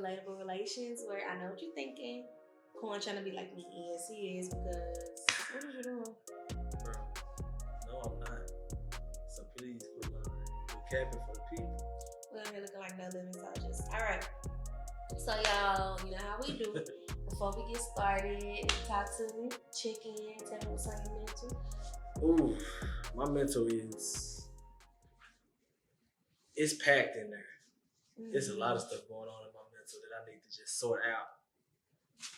relatable relations where I know what you're thinking. Quan trying to be like me. Yes, he is because what are you doing? Bro, no, I'm not. So please quit lying. Quit capping for the people. We're here looking like no living soldiers. All right. So y'all, you know how we do. Before we get started, talk to me, check in, tell me what's on your mental. Ooh, my mental is it's packed in there. Mm-hmm. There's a lot of stuff going on in my mental that I need to just sort out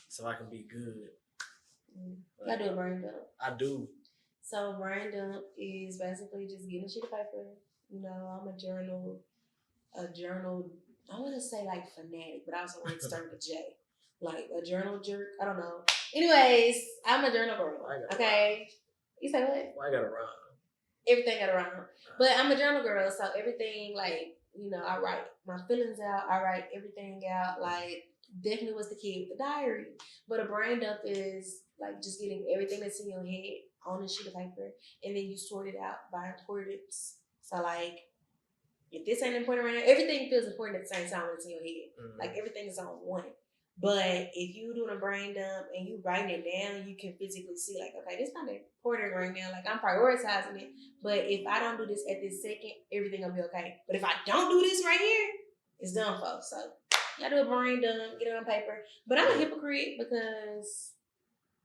so I can be good. I do a brain dump. I do. So brain dump is basically just getting a sheet of paper. You know, I'm a journal. I want to say like fanatic, but I also want to start with a J. Like a journal jerk. I don't know. Anyways, I'm a journal girl. Okay. You say what? Well, I got a rhyme. Everything got a rhyme. But I'm a journal girl, so everything like, you know, I write my feelings out. I write everything out. Like definitely was the kid with the diary. But a brain dump is like just getting everything that's in your head on a sheet of paper, and then you sort it out by importance. So like, if this ain't important right now, everything feels important at the same time when it's in your head. Mm-hmm. Like everything is on one. But if you doing a brain dump and you writing it down, you can physically see like, okay, this not important right now. Like I'm prioritizing it. But if I don't do this at this second, everything gonna be okay. But if I don't do this right here, it's done for. So I do a brain dump, get it on paper. But I'm a hypocrite because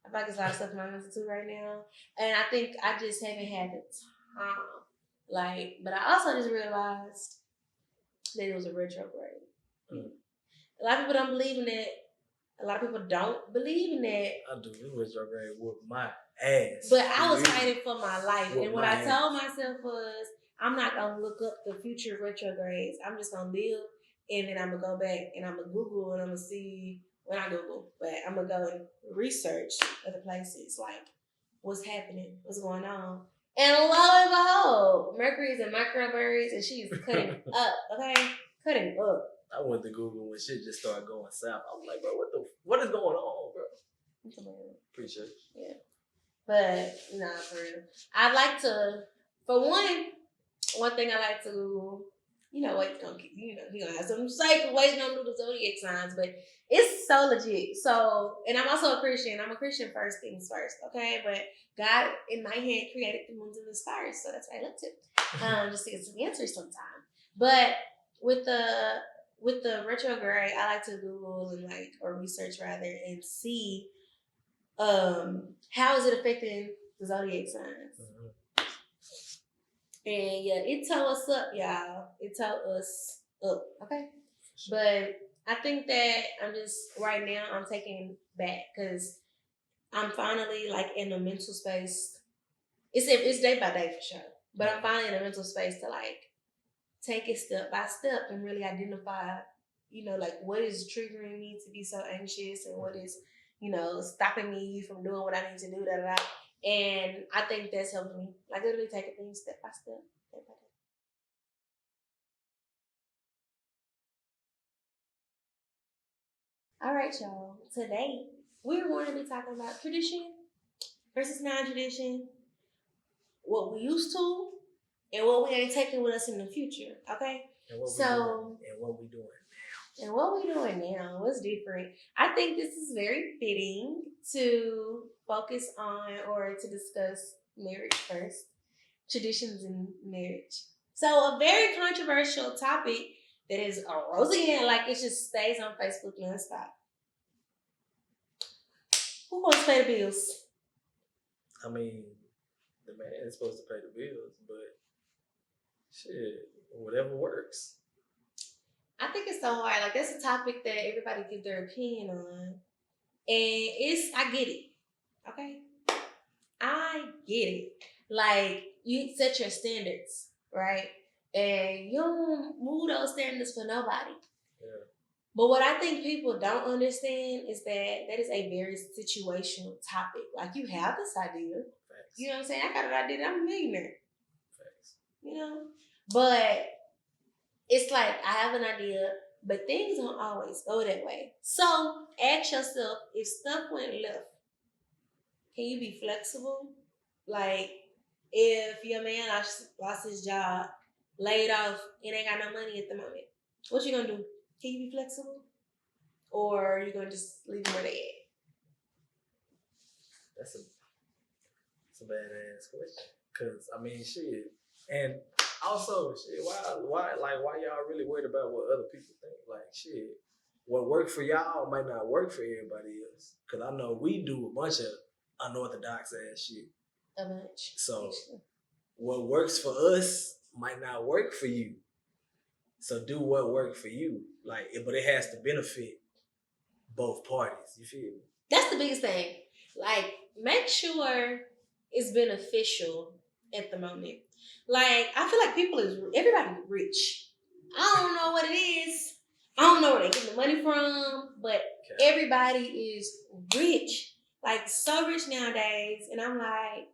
I feel like there's a lot of stuff in my mental too right now. And I think I just haven't had the time. Like, but I also just realized that it was a retrograde. Mm. A lot of people don't believe in that. A lot of people don't believe in that. I do. This retrograde whooped my ass. But I was fighting for my life. And what I told myself was, I'm not going to look up the future retrogrades. I'm just going to live. And then I'm going to go back and I'm going to Google and I'm going to see, well, not Google, but I'm going to go and research other places. Like, what's happening? What's going on? And lo and behold, Mercury is in microbirds and she's cutting up, okay? Cutting up. I went to Google when shit just started going south. I was like, bro, what is going on, bro? Appreciate it. Yeah. But, nah, for real. I like to, for one thing I like to Google, you know what, he gonna have some cycle waiting on the zodiac signs, but it's so legit. So, and I'm also a Christian. I'm a Christian first things first, okay? But God, in my hand, created the moons and the stars, so that's what I look to, just to get some answers sometime. But with the retrograde, I like to Google and or research rather and see how is it affecting the zodiac signs. Mm-hmm. And yeah, it tore us up, y'all. It tore us up, okay? Sure. But I think that right now I'm taking back because I'm finally like in a mental space. It's day by day for sure. But I'm finally in a mental space to like take it step by step and really identify, you know, like what is triggering me to be so anxious and what is, you know, stopping me from doing what I need to do, And I think that's helped me, like literally taking things step by step. All right, y'all. Today, we're going to be talking about tradition versus non-tradition, what we used to, and what we ain't taking with us in the future, okay? And what we doing now. And what we doing now, what's different? I think this is very fitting to focus on or to discuss marriage first, traditions in marriage. So a very controversial topic that is arose again, like it just stays on Facebook nonstop. Who wants to pay the bills? I mean, the man is supposed to pay the bills, but shit, whatever works. I think it's so hard. Like that's a topic that everybody gives their opinion on. And I get it. Okay? I get it. Like you set your standards, right? And you don't move those standards for nobody. Yeah. But what I think people don't understand is that is a very situational topic. Like you have this idea. Facts. You know what I'm saying? I got an idea. I'm a millionaire. Facts. You know? But it's like I have an idea, but things don't always go that way. So ask yourself, if stuff went left, can you be flexible? Like if your man lost his job, laid off, and ain't got no money at the moment, what you gonna do? Can you be flexible? or you're gonna just leave them where they at? That's a badass question. Cause I mean, shit, and also shit. Why y'all really worried about what other people think? Like shit, what worked for y'all might not work for everybody else. Cause I know we do a bunch of unorthodox ass shit. A bunch. So what works for us might not work for you. So do what worked for you. Like, but it has to benefit both parties. You feel me? That's the biggest thing. Like, make sure it's beneficial at the moment. Like, I feel like everybody rich. I don't know what it is. I don't know where they get the money from, but everybody is rich. Like, so rich nowadays. And I'm like,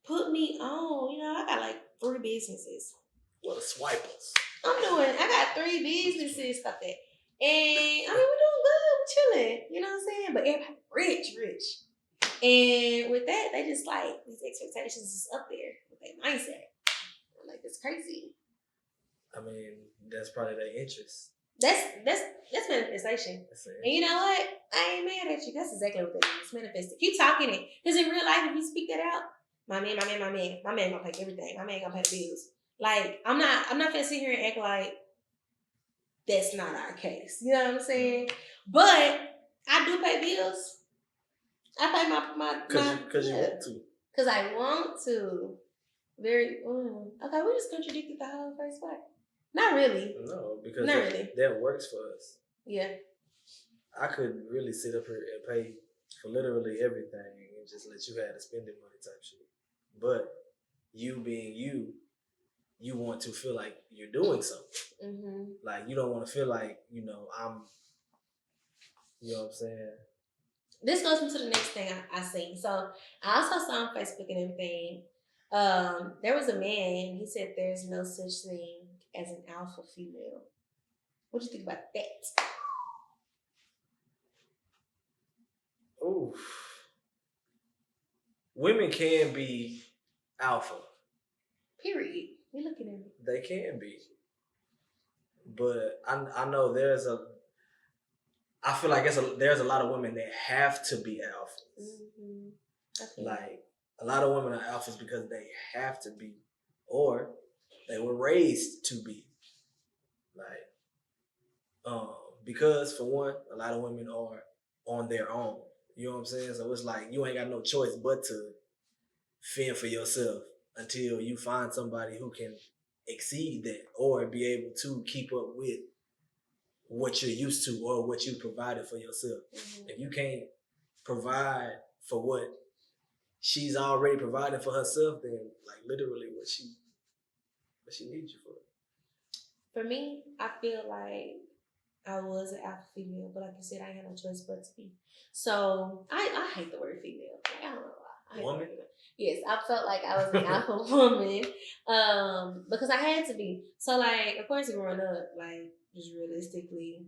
put me on. I got like 3 businesses. What a swipers. I got 3 businesses, stuff that. And I mean, we're doing good, we're chilling, you know what I'm saying? But everybody rich. And with that, they just like, these expectations is up there with their mindset. I'm like, that's crazy. I mean, that's probably their interest. That's manifestation. And you know what? I ain't mad at you. That's exactly what that is. Manifesting. Keep talking it. Because in real life, if you speak that out, my man gonna pay everything. My man gonna pay the bills. Like, I'm not gonna sit here and act like that's not our case. You know what I'm saying? But I do pay bills. I pay my because you want to. Because I want to. Okay, we just contradicted the whole first part. Not really. No, because really. That works for us. Yeah. I could really sit up here and pay for literally everything and just let you have the spending money type shit. But you being you want to feel like you're doing something. Mm-hmm. Like, you don't want to feel like, you know what I'm saying? This goes into the next thing I seen. So I also saw on Facebook and everything. There was a man, he said there's no such thing as an alpha female. What do you think about that? Ooh. Women can be alpha. Period. You're looking at me. They can be. But I know I feel like there's a lot of women that have to be alphas. Mm-hmm. Like, a lot of women are alphas because they have to be, or they were raised to be. Like, because for one, a lot of women are on their own. You know what I'm saying? So it's like you ain't got no choice but to fend for yourself until you find somebody who can exceed that or be able to keep up with what you're used to or what you provided for yourself. Mm-hmm. If you can't provide for what she's already providing for herself, then like literally what she needs you for. For me, I feel like I was an alpha female, but like you said, I had no choice but to be. So I hate the word female. Like, I don't know why. Woman? Yes, I felt like I was an alpha woman because I had to be. So like, of course, growing up, like, just realistically,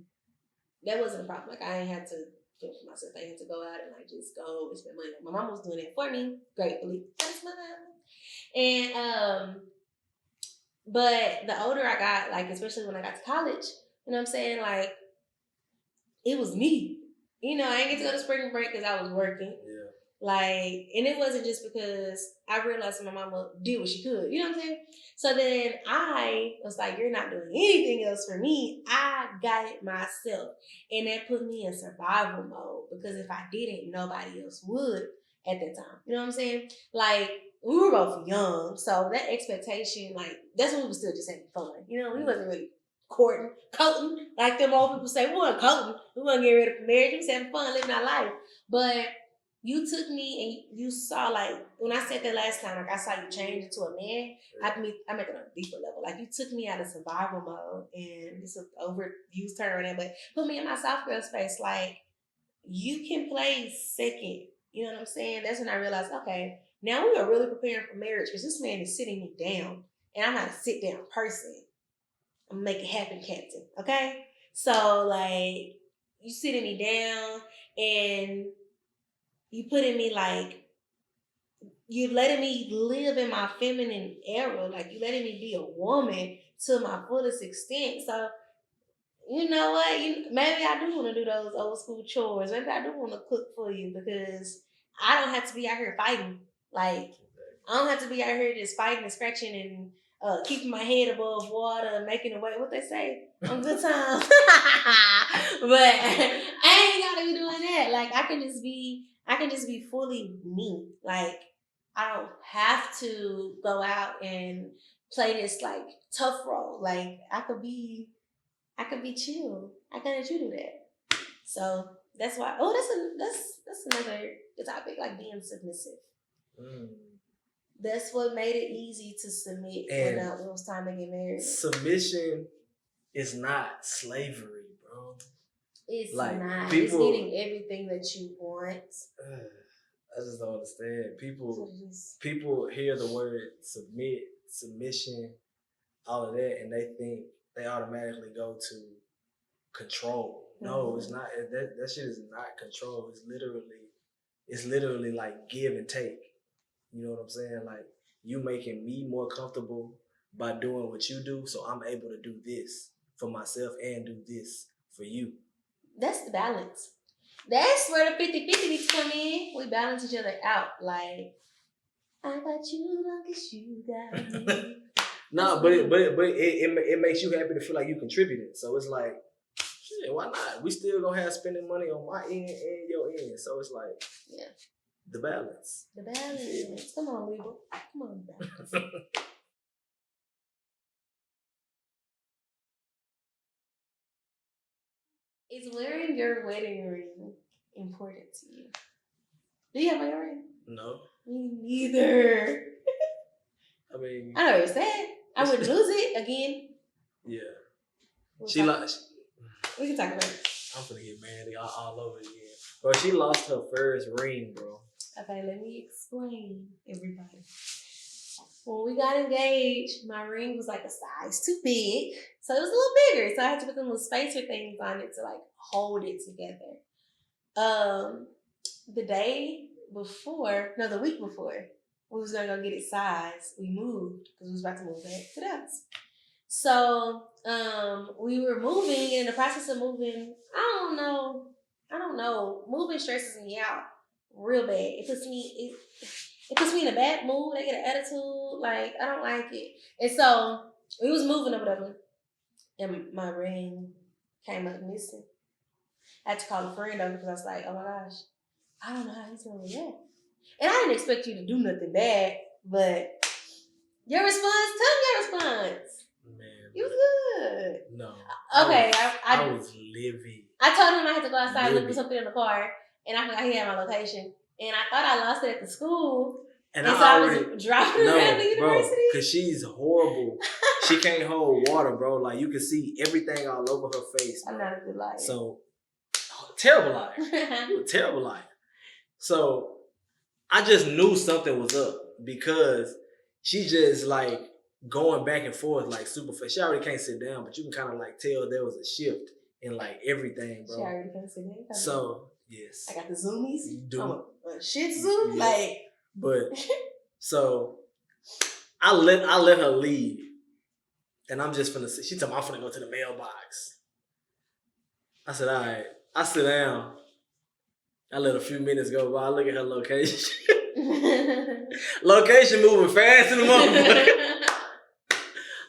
that wasn't a problem. Like, I ain't had to fend for myself. I had to go out and like just go and spend money. My mom was doing it for me, gratefully. That's my mom. And but the older I got, like especially when I got to college, you know what I'm saying? Like, it was me. You know, I didn't get to go to spring break because I was working. Yeah. Like, and it wasn't just because I realized my mama did what she could. You know what I'm saying? So then I was like, you're not doing anything else for me. I got it myself. And that put me in survival mode because if I didn't, nobody else would at that time. You know what I'm saying? Like, we were both young. So that expectation, like, that's when we were still just having fun. You know, we wasn't really courting, like them old people say. We weren't courting. We weren't getting ready for marriage. We was having fun, living our life. But you took me and you saw, like, when I said that last time, like, I saw you change into a man. I'm making a deeper level. Like, you took me out of survival mode, and it's an overused term right now, but put me in my soft girl space. Like, you can play second. You know what I'm saying? That's when I realized, okay, now we are really preparing for marriage because this man is sitting me down, and I'm not a sit down person. I'm gonna make it happen, Captain. Okay? So, like, you sitting me down, and you putting me, like, you letting me live in my feminine era. Like, you letting me be a woman to my fullest extent. So you know what? Maybe I do want to do those old school chores. Maybe I do want to cook for you because I don't have to be out here fighting. Like, I don't have to be out here just fighting and scratching and keeping my head above water, making the way. What they say on good times. But I ain't gotta be doing that. Like, I can just be fully me. Like, I don't have to go out and play this like tough role. Like, I could be chill. I can let you do that. So that's why. Oh, that's another topic, like being submissive. Mm. That's what made it easy to submit when it was time to get married. Submission is not slavery, bro. It's like, not. People, it's getting everything that you want. I just don't understand. People hear the word submission, all of that, and they think they automatically go to control. No, it's not. That shit is not control. It's literally like give and take. You know what I'm saying? Like, you making me more comfortable by doing what you do, so I'm able to do this for myself and do this for you. That's the balance. That's where the 50-50 needs to come in. We balance each other out. Like, I got you long as you got me. No, but it makes you happy to feel like you contributed. So it's like, shit, why not? We still gonna have spending money on my end and your end. So it's like, yeah, the balance. The balance. Come on, Libra. Come on, balance. Is wearing your wedding ring important to you? Do you have a ring? No. Me neither. I mean, I know what you're saying. I would lose it again. Yeah. We can talk about it. I'm gonna get married all over again. Bro, she lost her first ring, bro. Okay, let me explain, everybody. When we got engaged, my ring was like a size too big. So it was a little bigger. So I had to put some little spacer things on it to like hold it together. The week before, we was gonna go get it sized. We moved because we was about to move back to Dallas. So we were moving, and in the process of moving, I don't know. Moving stresses me out real bad. It puts me in a bad mood. I get an attitude. Like, I don't like it. And so we was moving or whatever, and my ring came up missing. I had to call a friend over because I was like, oh my gosh, I don't know how he's gonna react. And I didn't expect you to do nothing bad, but your response, tell me your response. Man, it was good. No. Okay, I was livid. I told him I had to go outside and look for something in the car, and I forgot he had my location. And I thought I lost it at the school. And so I was driving around the university. Because she's horrible. She can't hold water, bro. Like, you can see everything all over her face. Bro. I'm not a good liar. So, terrible liar. You're a terrible liar. So, I just knew something was up because she just like going back and forth like super fast. She already can't sit down, but you can kind of like tell there was a shift in like everything, bro. She already can't sit down. So, yes. I got the zoomies. You do. Shih Tzu, yeah. Like. But so I let her leave, and I'm just finna. She told me I'm finna go to the mailbox. I said, all right. I sit down. I let a few minutes go by. I look at her location. Location moving fast in the motherfucker.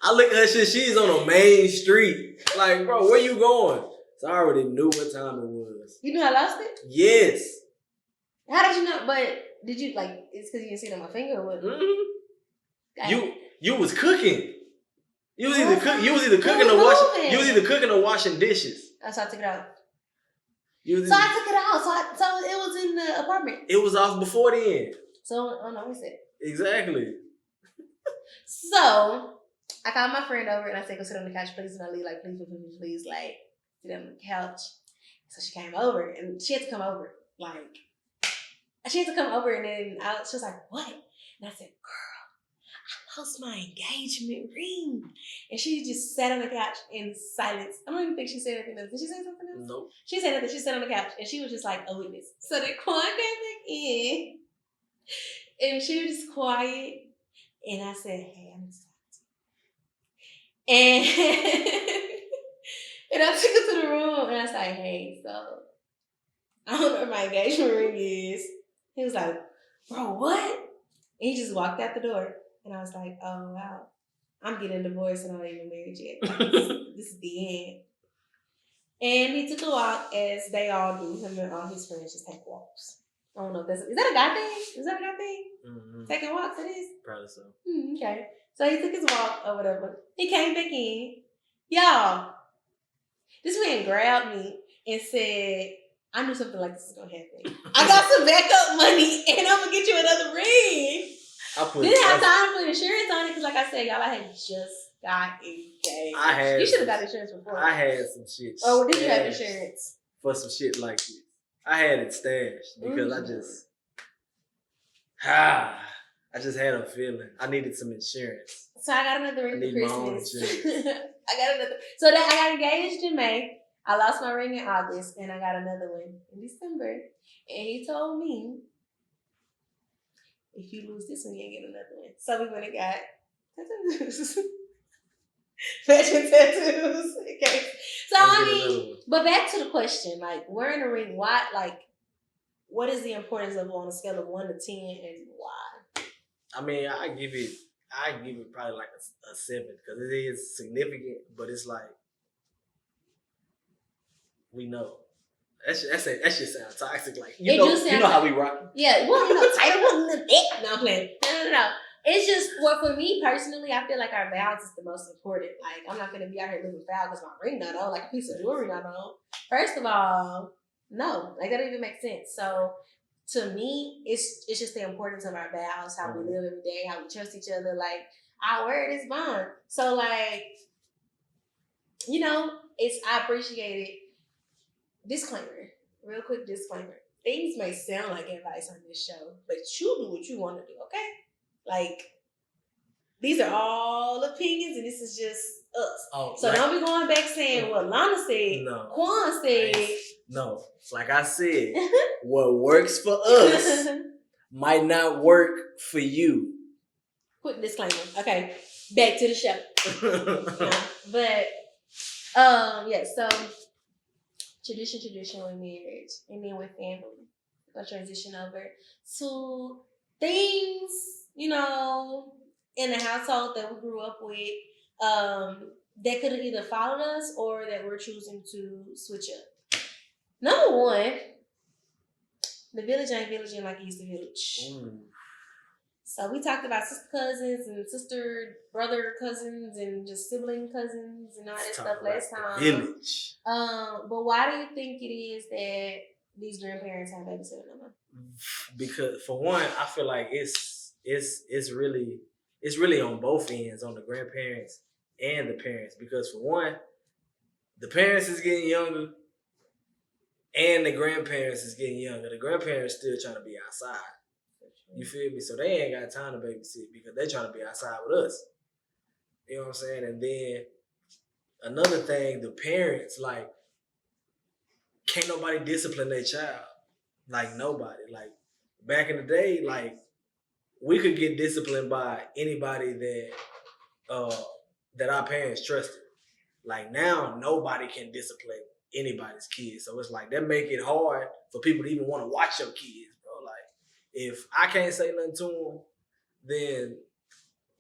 I look at her shit. She's on a main street. Like, bro, where you going? So I already knew what time it was. You knew I lost it? Yes. How did you know? But did you like? It's because you didn't see it on my finger, or what? Mm-hmm. You was cooking. You was either cooking or washing. You was either cooking or washing dishes. So I took it out. I took it out. So it was in the apartment. It was off before then. So no, we said exactly. So I called my friend over and I said, "Go sit on the couch, please." And I leave like, please, like sit on the couch. So she came over and she had to come over, like. She had to come over and then she was like, what? And I said, girl, I lost my engagement ring. And she just sat on the couch in silence. I don't even think she said anything else. Did she say something else? Nope. She said nothing. She sat on the couch and she was just like a witness. So then Quan came back in and she was just quiet. And I said, hey, I'm just talking to you. And And I took it to the room and I was like, hey, so I don't know what my engagement ring is. He was like, bro, what? And he just walked out the door. And I was like, oh, wow. I'm getting divorced and I'm not even married yet. This is the end. And he took a walk as they all do. Him and all his friends just take walks. I don't know if is that a guy thing? Is that a guy thing? Mm-hmm. Taking walks, it is? Probably so. Okay. So he took his walk or whatever. He came back in. Y'all, this man grabbed me and said, I knew something like this was going to happen. I got some backup money and I'm going to get you another ring. Didn't have time to put insurance on it because, like I said, y'all, I had just got engaged. You should have got insurance before. I had some shit. Oh, did you have insurance? For some shit like this. I had it stashed because I just had a feeling. I needed some insurance. So I got another ring for Christmas. I got another. So I got engaged in May. I lost my ring in August, and I got another one in December. And he told me, if you lose this one, you ain't get another one. So we went and got tattoos. Fashion tattoos. Okay. So I mean, but back to the question, like wearing a ring, why? Like, what is the importance of on a scale of 1 to 10, and why? I mean, I give it probably like a 7 because it is significant, but it's like we know. That shit sounds toxic. Like you know how we rock. Yeah, well, title wasn't the dick. No, I'm playing. No. It's just for me personally, I feel like our vows is the most important. Like I'm not gonna be out here living foul because my ring not on, like a piece of jewelry not on. First of all, no, like that don't even make sense. So to me, it's just the importance of our vows, how we live every day, how we trust each other. Like our word is bond. So like, I appreciate it. Disclaimer, real quick disclaimer. Things may sound like advice on this show, but you do what you want to do, okay? Like, these are all opinions, and this is just us. Oh, so don't be going back saying what Allanah said, Quan said. No, like I said, what works for us might not work for you. Quick disclaimer. Okay, back to the show. So tradition with marriage, and then with family. I'll transition over to things, in the household that we grew up with, that could have either followed us or that we're choosing to switch up. Number one, the village ain't villaging like it used to village. So we talked about sister cousins and sister brother cousins and just sibling cousins and all that stuff last time. Village. But why do you think it is that these grandparents have babysitter no more? Because for one, I feel like it's really on both ends, on the grandparents and the parents. Because for one, the parents is getting younger and the grandparents is getting younger. The grandparents still trying to be outside. You feel me? So they ain't got time to babysit because they trying to be outside with us. You know what I'm saying? And then another thing, the parents, like, can't nobody discipline their child. Like, nobody. Like, back in the day, like, we could get disciplined by anybody that our parents trusted. Like, now, nobody can discipline anybody's kids. So it's like, that make it hard for people to even want to watch your kids, bro. Like, if I can't say nothing to them, then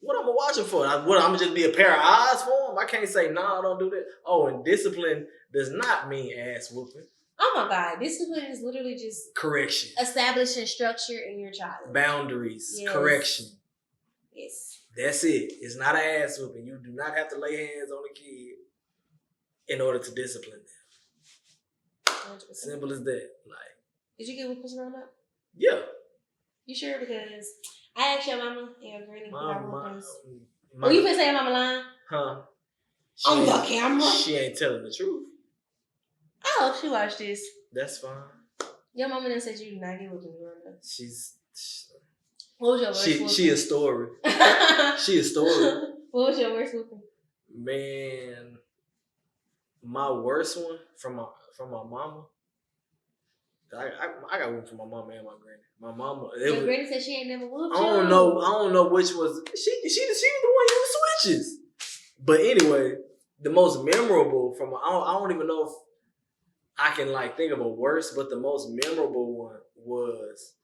what I'm going to watch them for? I'm going to just be a pair of eyes for them? I can't say, nah, don't do that. Oh, and discipline does not mean ass whooping. Oh my God. Discipline is literally just correction. Establishing structure in your child. Boundaries. Yes. Correction. Yes. That's it. It's not an ass whooping. You do not have to lay hands on a kid in order to discipline them. 100%. Simple as that. Like, did you get whoopings growing up? Yeah. You sure? Because I asked your mama and your granny about whoopings. Oh, you finna say your mama lying? Huh? On the camera? She ain't telling the truth. I hope she watched this. That's fine. Your mama done said you did not get whoopings growing up. What was your worst whooping? She a story. She a story. What was your worst whooping? Man, my worst one from my mama. I got whooped from my mama and my granny. My mama. Your granny said she ain't never whooped you. I don't know which was she the one using switches. But anyway, the most memorable from I don't even know if I can like think of a worse, but the most memorable one was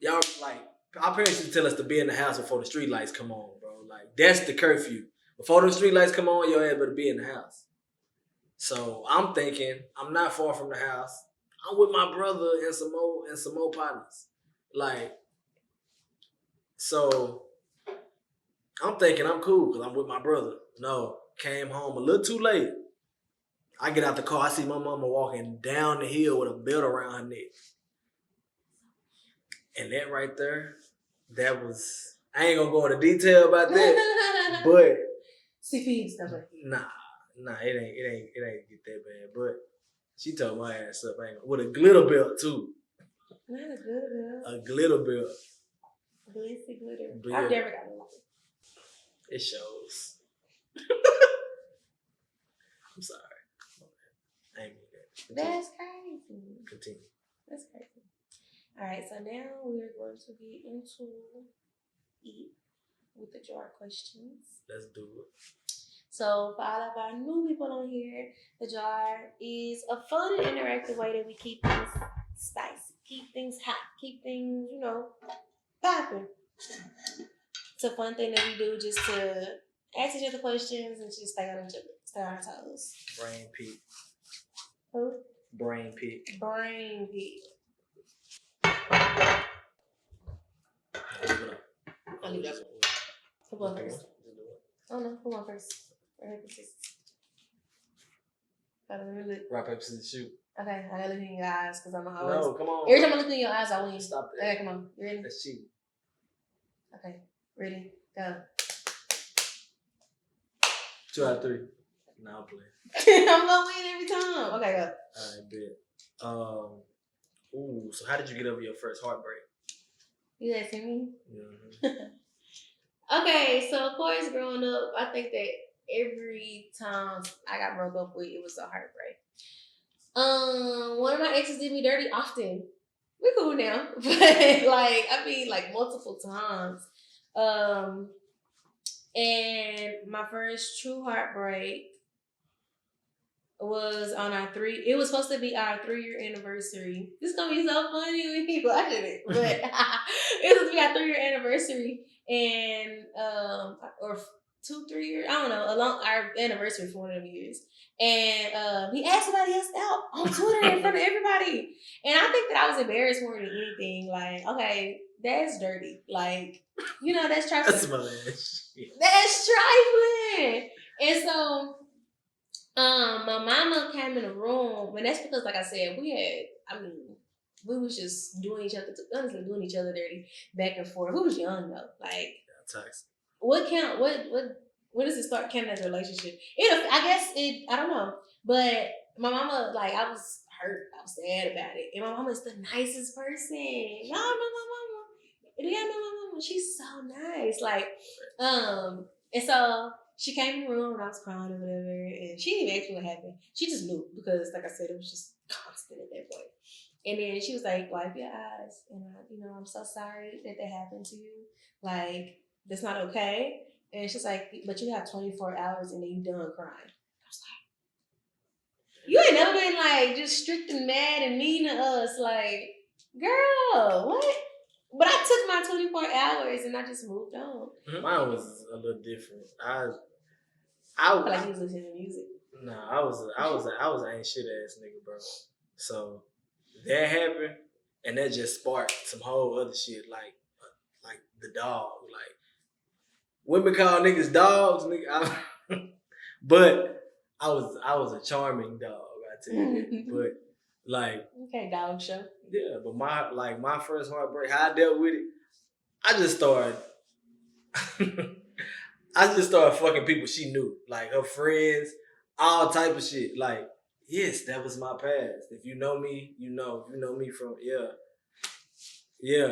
y'all like our parents used to tell us to be in the house before the street lights come on, bro. Like that's the curfew. Before the street lights come on, your ass better be in the house. So I'm thinking I'm not far from the house. I'm with my brother and some more partners. Like so I'm thinking I'm cool because I'm with my brother. No, came home a little too late. I get out the car, I see my mama walking down the hill with a belt around her neck. And that right there, that was I ain't gonna go into detail about that, but CP stuff. Nah, it ain't get that bad. But she told my ass up, with a glitter belt too. Not a glitter belt. A glitter belt. Glitzy glitter. Yeah. I've never gotten one. It shows. I'm sorry. I ain't mean that. That's crazy. Continue. That's crazy. All right, so now we're going to get into it with the jar questions. Let's do it. So for all of our new people on here, the jar is a fun and interactive way that we keep things spicy, keep things hot, keep things, popping. It's a fun thing that we do just to ask each other questions and just stay on our toes. Brain pit. Who? Brain pit. Brain pit. I'll leave that. Who on first? Oh no, who on first? Rock, paper, scissors. Rock, paper, scissors, shoot. Okay, I gotta look in your eyes because I'm always. No, come on. Every time I look in your eyes, I win. Stop that. Okay, come on. You ready? That's cheating. Okay, ready? Go. 2 out of 3. Now I'm playing. I'm gonna win every time. Okay, go. Alright, bet. So how did you get over your first heartbreak? You asking me? Mm-hmm. Okay, so of course, growing up, I think that every time I got broke up with, it was a heartbreak. One of my exes did me dirty often. We cool now, but like multiple times. And my first true heartbreak was on it was supposed to be our 3-year anniversary. This is gonna be so funny when you watching it, but it was supposed to be our 3-year anniversary, and or 2-3 years, I don't know, our anniversary for one of them years. And he asked somebody else out on Twitter in front of everybody, and I think that I was embarrassed more than anything. Like, okay, that's dirty. Like, that's trifling. That's my ass. That's trifling. And so, my mama came in the room, and that's because, like I said, we was just doing each other dirty back and forth. We was young though. Like, toxic. What does it start counting as a relationship? I don't know. But my mama, like, I was hurt. I was sad about it. And my mama is the nicest person. Y'all know my mama. Do y'all know my mama? She's so nice. Like, and so she came in the room and I was crying or whatever. And she didn't even ask me what happened. She just knew because, like I said, it was just constant at that point. And then she was like, wipe your eyes. And I'm so sorry that happened to you. Like, that's not okay. And she's like, but you have 24 hours and then you done crying. I was like, you ain't never been like just strict and mad and mean to us. Like, girl, what? But I took my 24 hours and I just moved on. Mine was a little different. I feel like he was listening to music. Nah, I was an ain't shit ass nigga, bro. So that happened, and that just sparked some whole other shit, like the dog. Like, women call niggas dogs, nigga. But I was a charming dog, I tell you. But like, okay, dog show. Yeah, but my first heartbreak, how I dealt with it, I just started fucking people she knew, like her friends, all type of shit. Like, yes, that was my past. If you know me, you know. If you know me from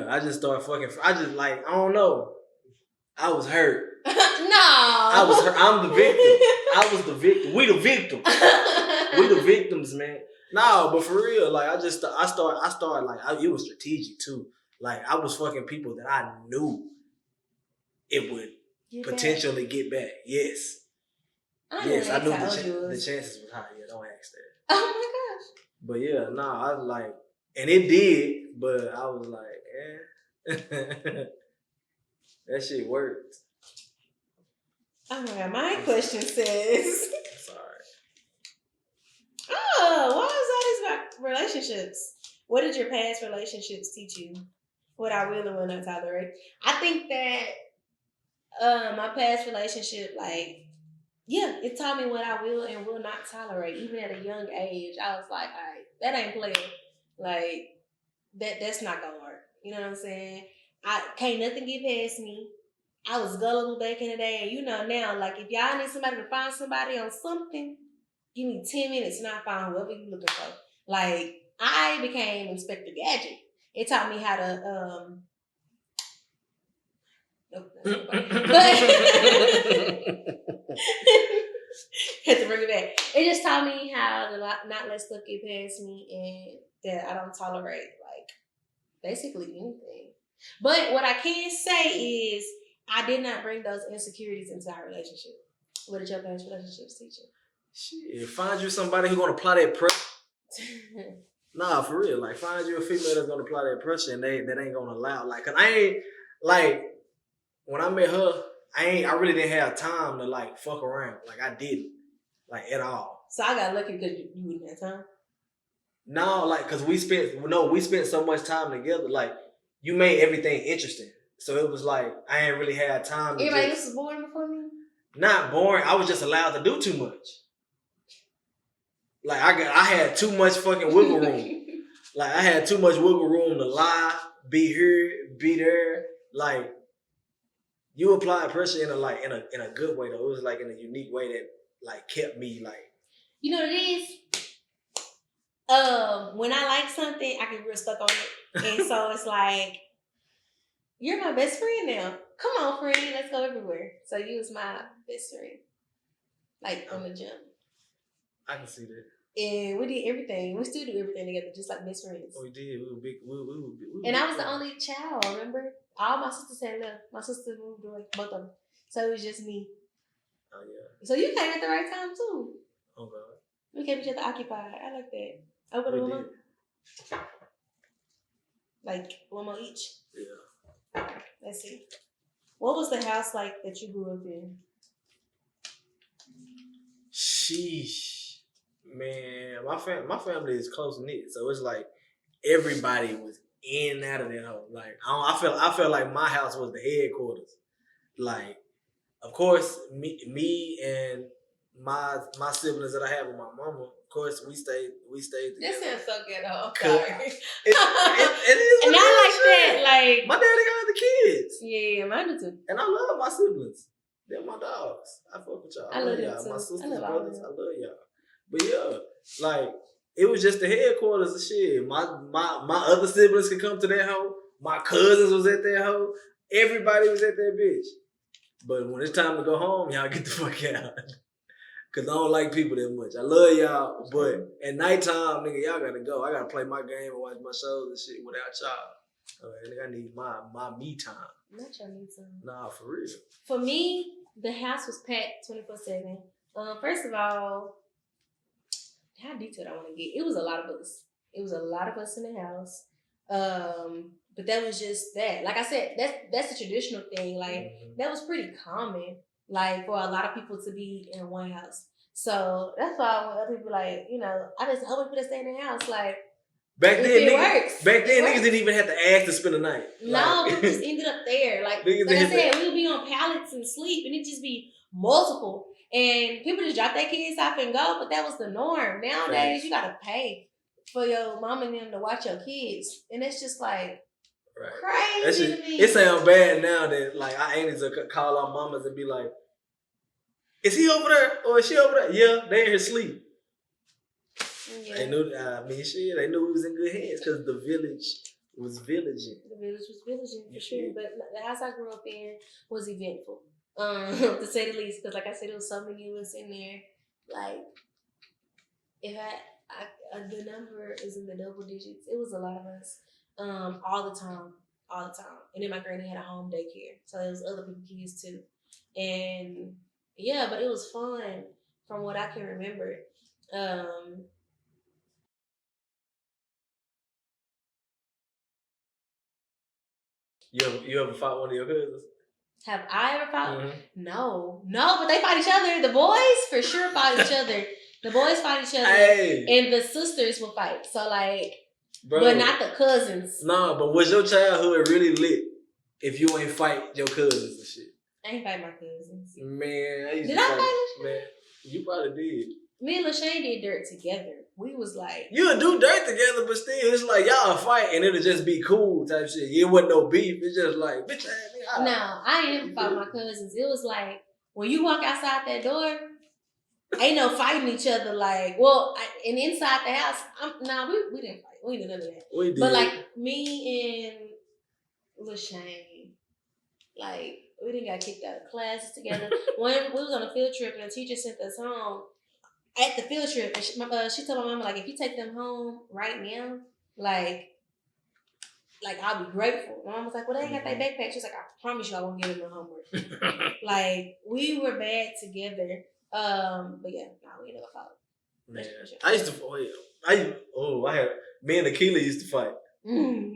I just started fucking. I just I don't know. I was hurt. No, I was hurt. I'm the victim. I was the victim. We the victim. We the victims, man. No, but for real, like I started like it was strategic too. Like I was fucking people that I knew it would potentially get back. Yes. I Yes, I didn't knew ask how old you the was. chances was high. Yeah, don't ask that. Oh my gosh. But yeah, nah, I was like, and it did, but I was like, that shit worked. Oh my god, my question says, Sorry. oh, why is all this about relationships? What did your past relationships teach you? What I will and will not tolerate? I think that my past relationship, like, yeah, it taught me what I will and will not tolerate. Even at a young age, I was like, all right, that ain't playing. Like, that's not gonna work. You know what I'm saying? I can't nothing get past me. I was gullible back in the day, and you know now, like if y'all need somebody to find somebody on something, give me 10 minutes and I'll find whoever you looking for. Like I became Inspector Gadget. It taught me how to nope, that's not funny. But had to bring it back. It just taught me how to not let stuff get past me and that I don't tolerate like basically anything. But what I can say is I did not bring those insecurities into our relationship. What did your past relationships teach you? Shit, find you somebody who's gonna apply that pressure. Nah, for real. Like, find you a female that's gonna apply that pressure, and that ain't gonna allow. Like, cause I ain't like when I met her, I really didn't have time to like fuck around. Like, I didn't, like at all. So I got lucky because you wouldn't have time. No, like, cause we spent so much time together. Like, you made everything interesting. So it was like I ain't really had time. Everybody else was boring before me. Not boring. I was just allowed to do too much. Like I had too much fucking wiggle room. Like I had too much wiggle room to lie, be here, be there. Like you applied pressure in a good way though. It was like in a unique way that like kept me like. You know what it is? When I like something, I get real stuck on it, and so it's like you're my best friend now. Come on, friend, let's go everywhere. So you was my best friend, like on the jump. I can see that. And we did everything. We still do everything together, just like best friends. Oh, we did. We were big. We were and I was the only child. Remember, all my sisters had left. My sister moved away, both of them. So it was just me. Oh yeah. So you came at the right time too. Oh God. We kept each other occupied. I like that. Open one more. Like one more each. Yeah. Let's see. What was the house like that you grew up in? Sheesh. Man, my family is close knit, so it's like everybody was in and out of that home. Like I felt like my house was the headquarters. Like, of course, me and my siblings that I have with my mama. Of course, we stayed together. That sounds so good. I'm sorry. It is. And I like that. Like my daddy got the kids. Yeah, mine do too. And I love my siblings. They're my dogs. I fuck with y'all. I love y'all. Too. My sisters, brothers. I love y'all. But yeah, like it was just the headquarters of shit. My other siblings could come to that hoe. My cousins was at that hoe. Everybody was at that bitch. But when it's time to go home, y'all get the fuck out. Cause I don't like people that much. I love y'all, but at nighttime, nigga, y'all gotta go. I gotta play my game and watch my shows and shit without y'all. I need my me time. Not your me time. Nah, for real. For me, the house was packed 24/7. First of all, how detailed I want to get. It was a lot of us. It was a lot of us in the house. But that was just that. Like I said, that's a traditional thing. Like that was pretty common. Like for a lot of people to be in one house. So that's why when other people like, you know, I just hope people that stay in the house. Like back then, niggas didn't even have to ask to spend the night. No, people just ended up there. Like I said, we would be on pallets and sleep, and it'd just be multiple. And people just drop their kids off and go, but that was the norm. Nowadays, you gotta pay for your mom and them to watch your kids, and it's just like crazy to me. It sounds bad now that like our aunties will call our mamas and be like, "Is he over there or is she over there?" Yeah, they in here sleep. Yeah. They knew. They knew we was in good hands because the village was villaging. The village was villaging for sure, but the house I grew up in was eventful. To say the least, because like I said, there was so many of us in there. Like, if the number is in the double digits. It was a lot of us, all the time. And then my granny had a home daycare, so there was other people's kids too. And yeah, but it was fun. from what I can remember. Um, You ever fought one of your cousins? have I ever fought? Mm-hmm. No, but they fight each other. The boys for sure fight each other. The boys fight each other, Hey, and the sisters will fight. So like, bro, but not the cousins. Nah, but was your childhood really lit if you ain't fight your cousins and shit? I ain't fight my cousins. Man, I used Did to I fight. fight Man, you probably did. Me and LaShane did dirt together. We was like, You would do dirt together, but still, it's like y'all fight and it'll just be cool type shit. It wasn't no beef. It's just like, bitch ass nigga. no, I ain't never fought my cousins. It was like when you walk outside that door, ain't no fighting each other. Like, and inside the house, we didn't fight. We didn't do none of that. We did. But like me and LaShane, like we didn't got kicked out of classes together. When we was on a field trip and the teacher sent us home. At the field trip, and she told my mama, like, if you take them home right now, like I'll be grateful. My mom was like, well, they ain't got their backpack. She's like, I promise you I won't give them no homework. Like, we were bad together. But yeah, no, we never fought. Man, I used to, me and Akila used to fight.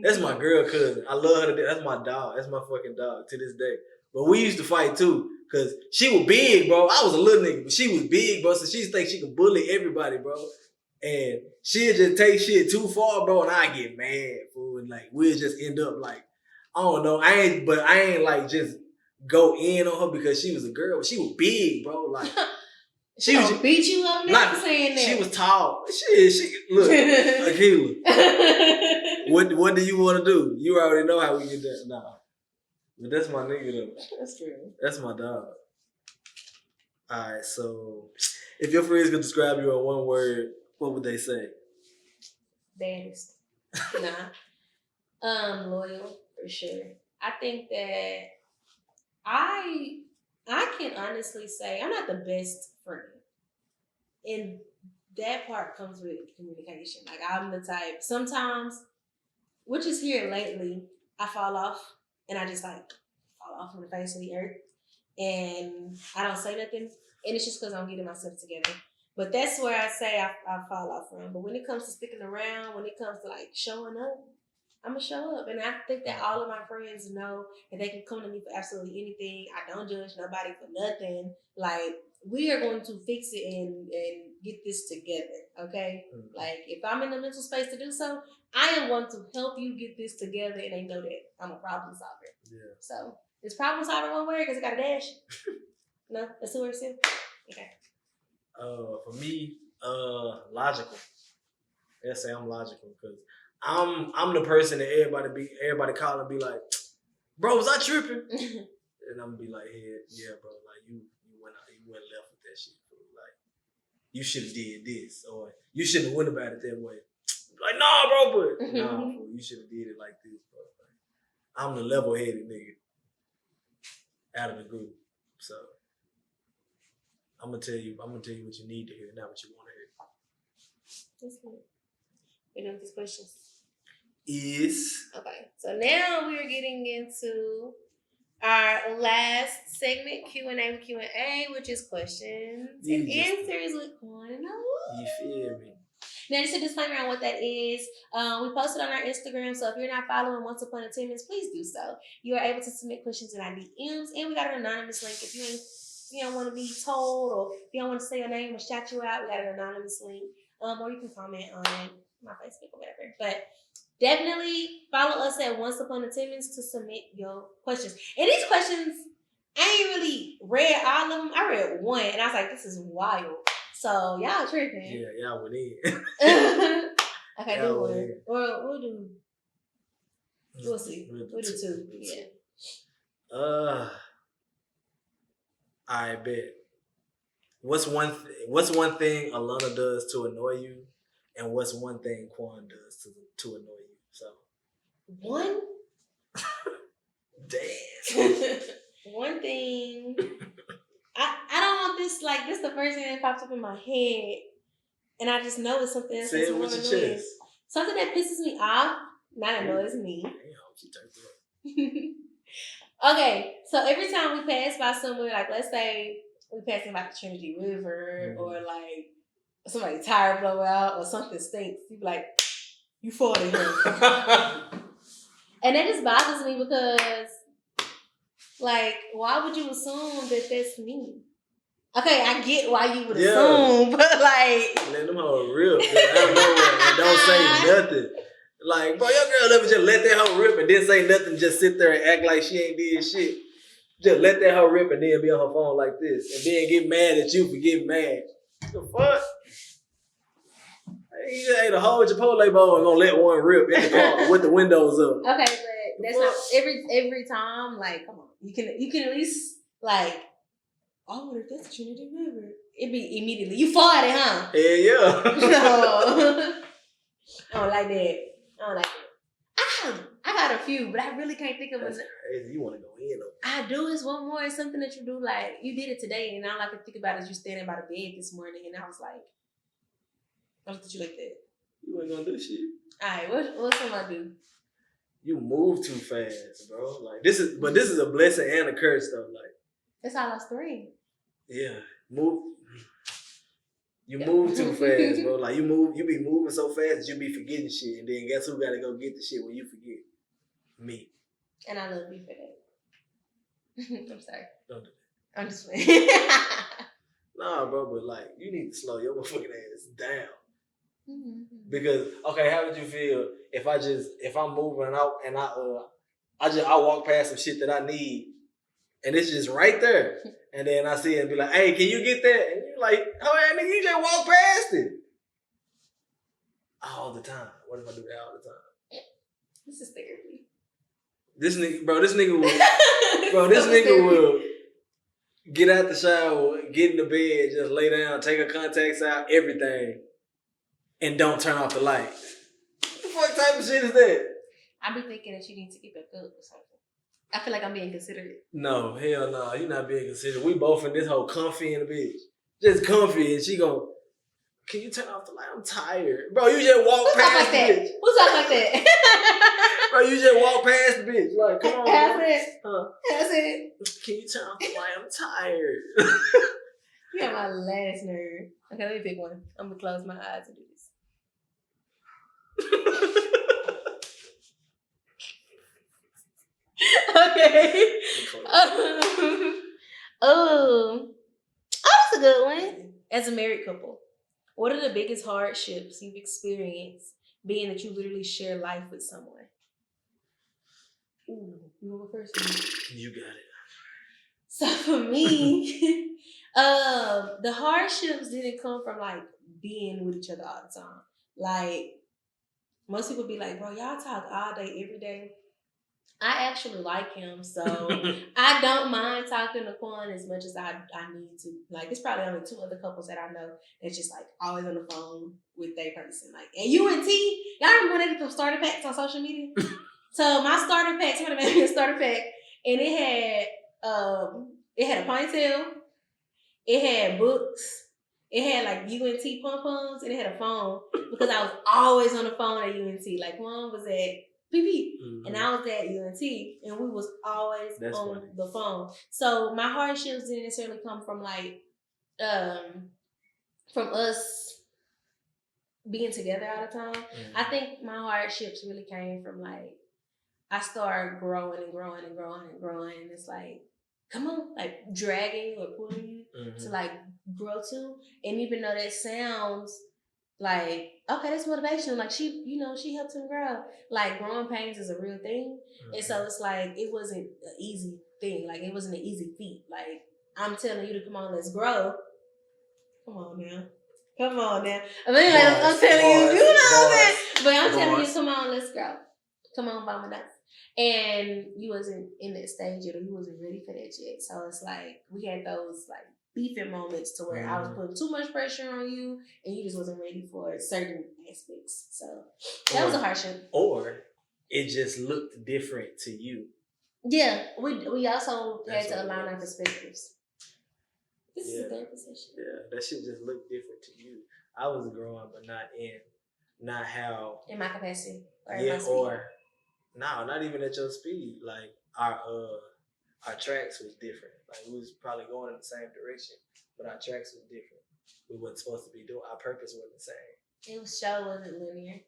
That's my girl cousin. I love her to death. That's my dog. That's my fucking dog to this day. But we used to fight too. Cause she was big, bro. I was a little nigga, but she was big, bro. So she used to think she could bully everybody, bro. And she'd just take shit too far, bro, and I get mad, fool. And like we'll just end up like, I don't know. I ain't like just go in on her because she was a girl. She was big, bro. Like she was just beat you up now for saying that. She was tall. She look, Akila. What do you want to do? You already know how we get that. Nah. But that's my nigga though. That's true. That's my dog. Alright, so if your friends could describe you in one word, what would they say? Baddest. Loyal for sure. I think that I can honestly say I'm not the best friend. And that part comes with communication. Like I'm the type sometimes, which is here lately, I fall off. And I just like fall off from the face of the earth. And I don't say nothing. And it's just because I'm getting myself together. But that's where I say I fall off from. But when it comes to sticking around, when it comes to like showing up, I'm going to show up. And I think that all of my friends know that they can come to me for absolutely anything. I don't judge nobody for nothing. Like, we are going to fix it and get this together, okay? Mm-hmm. Like, if I'm in the mental space to do so, I am going to help you get this together, and they know that I'm a problem solver. Yeah. So, is problem solver one word because it got a dash? No? That's two words too? Okay. For me, logical. Let's say I'm logical because I'm the person that everybody call and be like, bro, was I tripping? And I'm gonna be like, yeah, bro, like you went left with that shit, bro. Like you should have did this, or you shouldn't have went about it that way. Like, nah, bro, but nah, bro, you should have did it like this, bro. Like, I'm the level-headed nigga out of the group, so I'm gonna tell you what you need to hear, not what you want to hear. That's good. We're done with these questions. Is okay. So now we're getting into our last segment, Q&A with Q&A, which is questions and answers with Quan and you feel me? Now, just a disclaimer on what that is. We posted on our Instagram, so if you're not following Once Upon a Timmons, please do so. You are able to submit questions in our DMs, and we got an anonymous link. If you don't want to be told, or if you don't want to say your name or shout you out, we got an anonymous link. Or you can comment on my Facebook or whatever. But definitely follow us at Once Upon a Timmons to submit your questions. And these questions, I ain't really read all of them. I read one, and I was like, this is wild. So y'all tripping. Yeah, y'all went in. Okay, do one. Or we'll do. We'll see. We'll do two. Yeah. I bet. What's one thing Allanah does to annoy you, and what's one thing Quan does to annoy you? So. One. Damn. One thing. I don't want this, like, this is the first thing that pops up in my head. And I just know it's something that's say it with your chest. Something that pisses me off, not annoys me. Damn, she turned up. Okay, so every time we pass by somewhere, like, let's say we passing by the Trinity River or like somebody tire blow out or something stinks, you be like, you farted here. And that just bothers me because, like, why would you assume that that's me? Okay, I get why you would assume, but like, let them hoe rip out of nowhere and don't say nothing. Like, bro, your girl never just let that hoe rip and then say nothing, just sit there and act like she ain't did shit. Just let that hoe rip and then be on her phone like this and then get mad at you for getting mad. The fuck? You just ate a whole Chipotle bowl and gonna let one rip in the car with the windows up. Okay, but that's not every time. Like, come on, you can at least like, oh, what if that's Trinity River? It be immediately you farted, huh? Yeah. No, I don't like that. I got a few, but I really can't think of it. Crazy. You want to go in on? I do. It's one more. It's something that you do. Like, you did it today, and all I can think about is you standing by the bed this morning, and I was like, I looked at you like that. You ain't gonna do shit. All right, what's something I do? You move too fast, bro. Like this is a blessing and a curse though. Like that's how I lost 3. Yeah, move. You move too fast, bro. Like you be moving so fast that you be forgetting shit, and then guess who got to go get the shit when you forget? Me. And I love you for that. I'm sorry. Don't do that. I'm just playing. Nah, bro, but like you need to slow your motherfucking ass down. Mm-hmm. Because okay, how would you feel if I'm moving out and I walk past some shit that I need and it's just right there, and then I see it and be like, hey, can you get that? And you're like, oh man, nigga, you just walk past it all the time. What if I do that all the time? This is therapy. This nigga will get out the shower, get in the bed, just lay down, take her contacts out, everything, and don't turn off the lights. What the fuck type of shit is that? I be thinking that you need to get back up or something. I feel like I'm being considerate. No, hell no, you're not being considerate. We both in this whole comfy in the bitch. Just comfy, and she gon', can you turn off the light? I'm tired. Bro, you just walk past the bitch. Who talk like that? Bro, you just walk past the bitch. Like, come on. That's it. That's it. Can you turn off the light? I'm tired. You got my last nerve. Okay, let me pick one. I'm gonna close my eyes and do this. Okay. That's a good one. As a married couple, what are the biggest hardships you've experienced being that you literally share life with someone? Ooh, you want to go first? You got it. So for me, the hardships didn't come from like being with each other all the time. Like most people be like, bro, y'all talk all day, every day. I actually like him, so I don't mind talking to Quan as much as I need to. Like, it's probably only 2 other couples that I know that's just like always on the phone with their person. Like, and UNT, y'all remember when they did them starter packs on social media? So my starter pack, somebody made me a starter pack, and it had a ponytail, it had books, it had like UNT pom-poms, and it had a phone because I was always on the phone at UNT. Like, one was at PP, and I was at UNT, and we was always the phone. So my hardships didn't necessarily come from like, from us being together all the time. Mm-hmm. I think my hardships really came from like, I started growing and growing and growing and growing, and it's like, come on, like dragging or pulling you to like grow too. And even though that sounds like, okay, that's motivation. Like she helped him grow. Like growing pains is a real thing. And so it's like, it wasn't an easy thing. Like it wasn't an easy feat. Like I'm telling you to come on, let's grow. Come on now. I mean, like, I'm telling you, you know what I'm saying? But I'm telling you, come on, let's grow. Come on, Mama nuts. And you wasn't in that stage yet, or you wasn't ready for that yet. So it's like, we had those like beefing moments to where I was putting too much pressure on you and you just wasn't ready for certain aspects. So that was a hardship. Or it just looked different to you. Yeah, we also had to align our perspectives. This is a therapy session. Yeah, that shit just looked different to you. I was growing, but not how. In my capacity. Or no, not even at your speed. Like our tracks was different. Like we was probably going in the same direction, but our tracks was different. We wasn't supposed to be doing. Our purpose wasn't the same. It was show wasn't linear.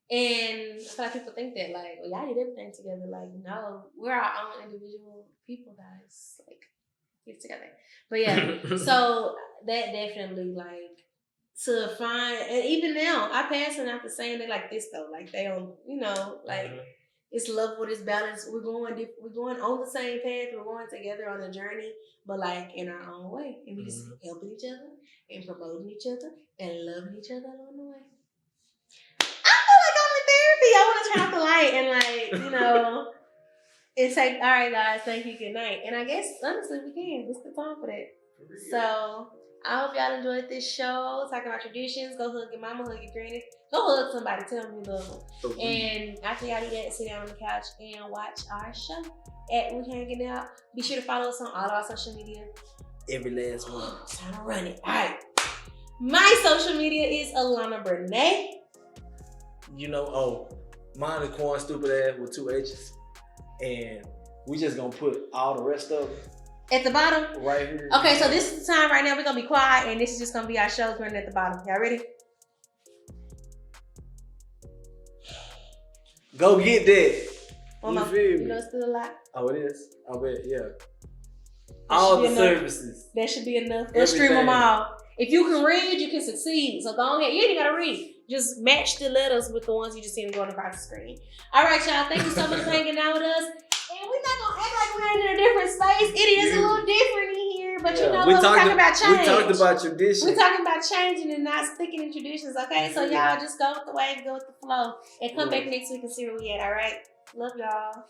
And I feel like people think that like, well, y'all did everything together. Like, no, we're our own individual people, guys. Like, get together. But yeah, so that definitely like to find, and even now, I pass them after saying they like this though. Like they don't, you know, like it's love with its balance. We're going on the same path. We're going together on a journey, but like in our own way, and we just helping each other and promoting each other and loving each other along the way. I want to turn off the light and like, you know, and say, all right, guys, thank you, good night. And I guess, honestly, we can. It's the time for that. So, I hope y'all enjoyed this show, talking about traditions. Go hug your mama, hug your granny. Go hug somebody, tell them you love them. And after y'all do that, sit down on the couch and watch our show at We Hanging Out. Be sure to follow us on all our social media. Every last one. Time to run it. All right. My social media is Allanah Brenae. You know, mine is Quan stupid ass with 2 H's. And we just gonna put all the rest of it at the bottom? Right here. Okay, so this is the time right now. We're gonna be quiet and this is just gonna be our shows running at the bottom. Y'all ready? Go get that. You feel me? You know it's still a lot. Oh, it is? I bet, yeah. All the services. That should be enough. Let's stream them all. If you can read, you can succeed. So go ahead. You ain't gotta read. Just match the letters with the ones you just seen going across the screen. All right, y'all. Thank you so much for hanging out with us. And we're not gonna act like we're in a different space. It is a little different in here, but you know what? We're talking about change. We talked about traditions. We're talking about changing and not sticking in traditions. Okay, so y'all just go with the wave, go with the flow, and come back next week and see where we at. All right, love y'all.